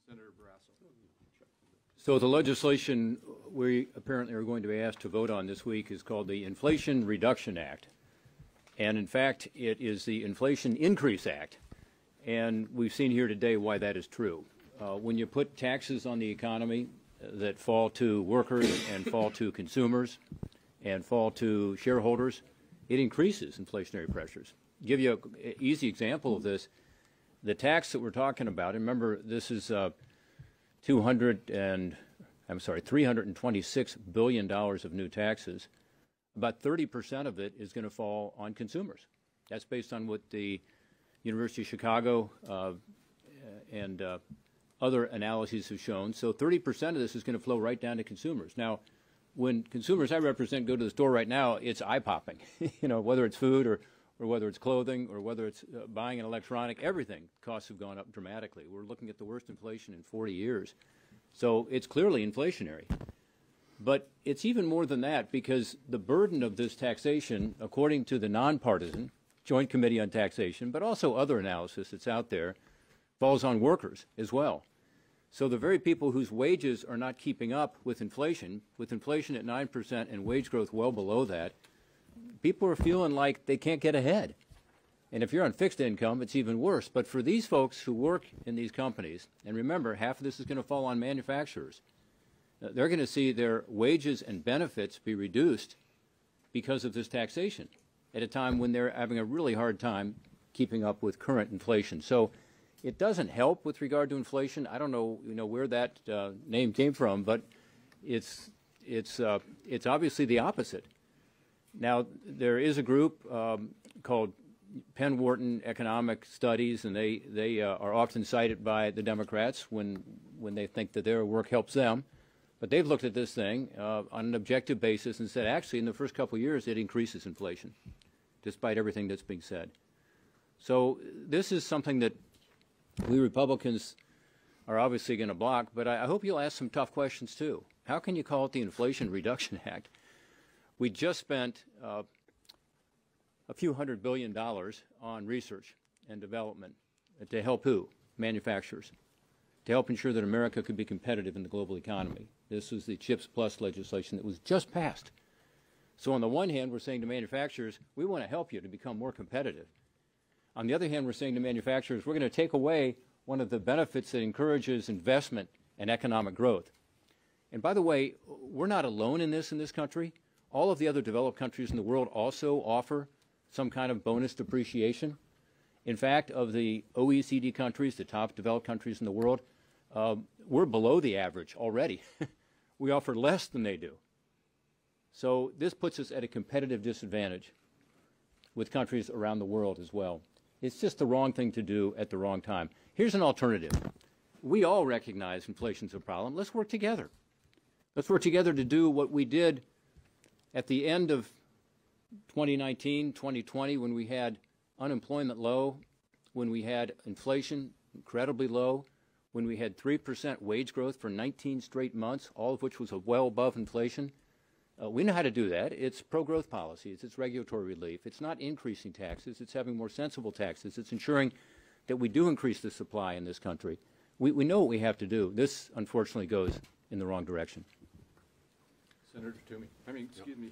Senator Brasso. So the legislation we apparently are going to be asked to vote on this week is called the Inflation Reduction Act. And in fact, it is the Inflation Increase Act. And we've seen here today why that is true. When you put taxes on the economy that fall to workers and fall to consumers and fall to shareholders, it increases inflationary pressures. Give you an easy example of this. The tax that we're talking about, and remember this is $326 billion of new taxes. About 30% of it is going to fall on consumers. That's based on what the University of Chicago and other analyses have shown. So 30% of this is going to flow right down to consumers. Now, when consumers I represent go to the store right now, it's eye-popping. You know, whether it's food or whether it's clothing or whether it's buying an electronic, everything, costs have gone up dramatically. We're looking at the worst inflation in 40 years. So it's clearly inflationary. But it's even more than that, because the burden of this taxation, according to the nonpartisan Joint Committee on Taxation, but also other analysis that's out there, falls on workers as well. So the very people whose wages are not keeping up with inflation at 9% and wage growth well below that, people are feeling like they can't get ahead. And if you're on fixed income, it's even worse. But for these folks who work in these companies, and remember, half of this is going to fall on manufacturers, they're going to see their wages and benefits be reduced because of this taxation at a time when they're having a really hard time keeping up with current inflation. So it doesn't help with regard to inflation. I don't know, where that name came from, but it's obviously the opposite. Now, there is a group called Penn Wharton Economic Studies, and they are often cited by the Democrats when they think that their work helps them. But they've looked at this thing on an objective basis and said, actually, in the first couple of years, it increases inflation, despite everything that's being said. So this is something that we Republicans are obviously going to block, but I hope you'll ask some tough questions, too. How can you call it the Inflation Reduction Act? We just spent a few $100 billion on research and development to help who? Manufacturers. To help ensure that America could be competitive in the global economy. This was the CHIPS Plus legislation that was just passed. So on the one hand, we're saying to manufacturers, we want to help you to become more competitive. On the other hand, we're saying to manufacturers, we're going to take away one of the benefits that encourages investment and economic growth. And by the way, we're not alone in this country. All of the other developed countries in the world also offer some kind of bonus depreciation. In fact, of the OECD countries, the top developed countries in the world, we're below the average already. We offer less than they do. So this puts us at a competitive disadvantage with countries around the world as well. It's just the wrong thing to do at the wrong time. Here's an alternative. We all recognize inflation's a problem. Let's work together. Let's work together to do what we did at the end of 2019, 2020, when we had unemployment low, when we had inflation incredibly low, when we had 3% wage growth for 19 straight months, all of which was well above inflation. We know how to do that. It's pro-growth policies. It's regulatory relief. It's not increasing taxes. It's having more sensible taxes. It's ensuring that we do increase the supply in this country. We know what we have to do. This, unfortunately, goes in the wrong direction. Senator Toomey. Excuse me.